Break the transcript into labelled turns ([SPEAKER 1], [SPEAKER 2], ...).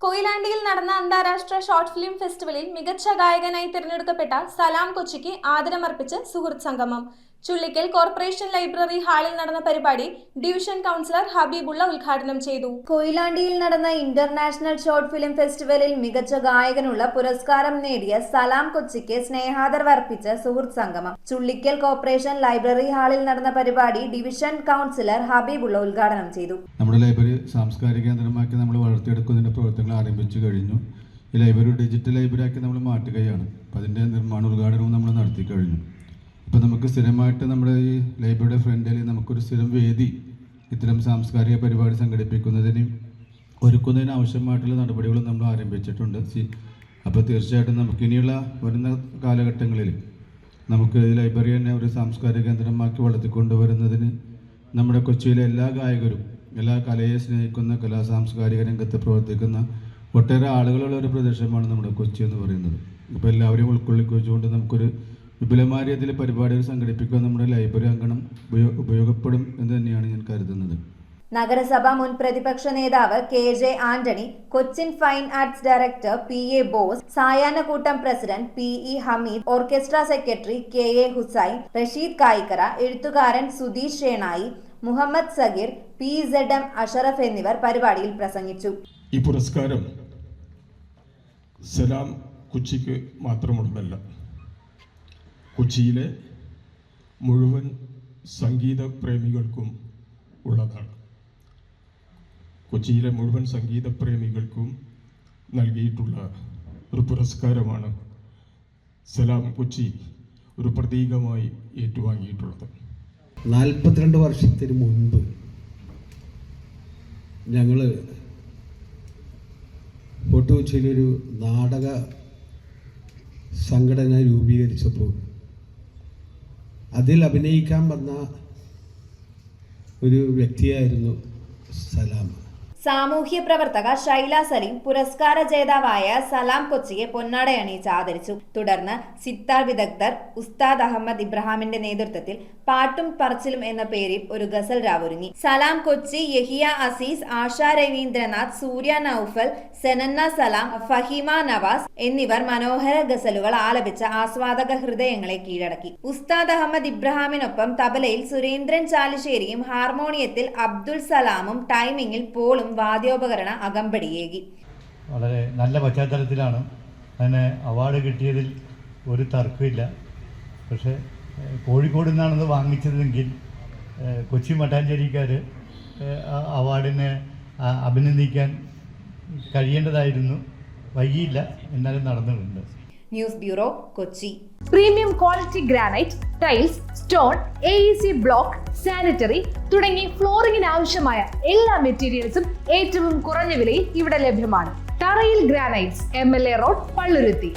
[SPEAKER 1] കൊയിലാണ്ടിയിൽ നടന്ന അന്താരാഷ്ട്ര short film ഫെസ്റ്റിവലിൽ മികച്ച ഗായകനായി തിരഞ്ഞെടുക്കപ്പെട്ട സലാം കൊച്ചിക്ക് ആദരമർപ്പിച്ച് സുഹൃത്ത് സംഗമം. ചുള്ളിക്കൽ കോർപ്പറേഷൻ ലൈബ്രറി ഹാളിൽ നടന്ന പരിപാടി ഡിവിഷൻ കൗൺസിലർ ഹബീബുള്ള ഉദ്ഘാടനം ചെയ്തു.
[SPEAKER 2] കൊയിലാണ്ടിയിൽ നടന്ന ഇന്റർനാഷണൽ ഷോർട്ട് ഫിലിം ഫെസ്റ്റിവലിൽ മികച്ച ഗായകനുള്ള പുരസ്കാരം നേടിയ സലാം കൊച്ചിക്ക് സ്നേഹാദരവ് അർപ്പിച്ച സുഹൃത്ത് സംഗമം. ചുള്ളിക്കൽ കോർപ്പറേഷൻ ലൈബ്രറി ഹാളിൽ നടന്ന പരിപാടി ഡിവിഷൻ കൗൺസിലർ ഹബീബുള്ള ഉദ്ഘാടനം ചെയ്തു.
[SPEAKER 3] നമ്മുടെ ലൈബ്രറി സാംസ്കാരിക കേന്ദ്രമാക്കി നമ്മൾ വളർത്തിയെടുക്കുന്നതിന്റെ പ്രവർത്തനങ്ങൾ ആരംഭിച്ചു കഴിഞ്ഞു. ഈ ലൈബ്രറി ഡിജിറ്റൽ ലൈബ്രറിയാക്കി നമ്മൾ മാറ്റുകയാണ്. അപ്പം അതിൻ്റെ നിർമ്മാണ ഉദ്ഘാടനവും നമ്മൾ നടത്തി കഴിഞ്ഞു. ഇപ്പോൾ നമുക്ക് സ്ഥിരമായിട്ട് നമ്മുടെ ഈ ലൈബ്രറിയുടെ ഫ്രണ്ടിൽ നമുക്കൊരു സ്ഥിരം വേദി ഇത്തരം സാംസ്കാരിക പരിപാടി സംഘടിപ്പിക്കുന്നതിനും ഒരുക്കുന്നതിന് ആവശ്യമായിട്ടുള്ള നടപടികളും നമ്മൾ ആരംഭിച്ചിട്ടുണ്ട്. അപ്പോൾ തീർച്ചയായിട്ടും നമുക്കിനിയുള്ള വരുന്ന കാലഘട്ടങ്ങളിൽ നമുക്ക് ഈ ലൈബ്രറി തന്നെ ഒരു സാംസ്കാരിക കേന്ദ്രമാക്കി വളർത്തിക്കൊണ്ടുവരുന്നതിന് നമ്മുടെ കൊച്ചിയിലെ എല്ലാ ഗായകരും, എല്ലാ കലയെ സ്നേഹിക്കുന്ന കലാ സാംസ്കാരിക രംഗത്ത് പ്രവർത്തിക്കുന്ന ഒട്ടേറെ ആളുകളുള്ള ഒരു പ്രദേശമാണ് നമ്മുടെ കൊച്ചി എന്ന് പറയുന്നത്. അപ്പോൾ എല്ലാവരെയും ഉൾക്കൊള്ളിച്ചുകൊണ്ട് നമുക്കൊരു വിപുലമായ രീതിയിൽ പരിപാടികൾ സംഘടിപ്പിക്കുക നമ്മുടെ ലൈബ്രറി അങ്കണം ഉപയോഗപ്പെടും എന്ന് തന്നെയാണ് ഞാൻ കരുതുന്നത്.
[SPEAKER 2] നഗരസഭ മുൻ പ്രതിപക്ഷ നേതാവ് KJ Antony, Cochin fine arts director PA Bose, സായാഹ്നക്കൂട്ടം president PE Hameed, orchestra secretary KA Hussain, Rasheed Kayikkara, എഴുത്തുകാരൻ സുധീഷ് ഷേണായി, മുഹമ്മദ് സഗീർ, PZM അഷറഫ് എന്നിവർ പരിപാടിയിൽ പ്രസംഗിച്ചു.
[SPEAKER 4] ഈ പുരസ്കാരം സലാം കൊച്ചിക്ക് മാത്രമുള്ളതല്ല, കൊച്ചിയിലെ മുഴുവൻ സംഗീത പ്രേമികൾക്കും ഉള്ളതാണ്. കൊച്ചിയിലെ മുഴുവൻ സംഗീത പ്രേമികൾക്കും നൽകിയിട്ടുള്ള ഒരു പുരസ്കാരമാണ് സലാം കൊച്ചി ഒരു പ്രതീകമായി ഏറ്റുവാങ്ങിയിട്ടുള്ളത്.
[SPEAKER 5] 42 വർഷത്തിന് മുൻപ് ഞങ്ങൾ ഫോർട്ട് കൊച്ചിയിലൊരു നാടക സംഘടന രൂപീകരിച്ചപ്പോൾ അതിൽ അഭിനയിക്കാൻ വന്ന ഒരു വ്യക്തിയായിരുന്നു സലാം.
[SPEAKER 2] സാമൂഹ്യ പ്രവർത്തക ഷൈല സലീം പുരസ്കാര ജേതാവായ സലാം കൊച്ചിയെ പൊന്നാടയണിയിച്ച് ആദരിച്ചു. തുടർന്ന് സിത്താർ വിദഗ്ധർ ഉസ്താദ് അഹമ്മദ് ഇബ്രാഹിമിന്റെ നേതൃത്വത്തിൽ പാട്ടും പറച്ചിലും എന്ന പേരിൽ ഒരു ഗസൽ രാവൊരുങ്ങി. സലാം കൊച്ചി, യഹിയ അസീസ്, ആശ രവീന്ദ്രനാഥ്, സൂര്യ നൌഫൽ, സെനന്ന സലാം, ഫഹീമ നവാസ് എന്നിവർ മനോഹര ഗസലുകൾ ആലപിച്ച ആസ്വാദക ഹൃദയങ്ങളെ കീഴടക്കി. ഉസ്താദ് അഹമ്മദ് ഇബ്രാഹിമിനൊപ്പം തബലയിൽ സുരേന്ദ്രൻ ചാലിശ്ശേരിയും ഹാർമോണിയത്തിൽ അബ്ദുൽ സലാമും ടൈമിങ്ങിൽ പോളും വാദ്യോപകരണ അകമ്പടിയേകി.
[SPEAKER 6] വളരെ നല്ല പശ്ചാത്തലത്തിലാണ് അതിന് അവാർഡ് കിട്ടിയതിൽ ഒരു തർക്കമില്ല. പക്ഷേ കോഴിക്കോട് നിന്നാണത് വാങ്ങിച്ചതെങ്കിൽ കൊച്ചി മട്ടാഞ്ചേരിക്കാർ അവാർഡിനെ അഭിനന്ദിക്കാൻ കഴിയേണ്ടതായിരുന്നു. വൈകിയില്ല, എന്നാലും നടന്നിട്ടുണ്ട്.
[SPEAKER 2] News bureau, Kochi.
[SPEAKER 7] Premium quality granite, tiles, stone, AEC block, sanitary തുടങ്ങി ഫ്ലോറിംഗിന് ആവശ്യമായ എല്ലാ മെറ്റീരിയൽസും ഏറ്റവും കുറഞ്ഞ വിലയിൽ ഇവിടെ ലഭ്യമാണ്. തറയിൽ ഗ്രാനൈറ്റ്സ്, MLA റോഡ്, പള്ളുരുത്തി.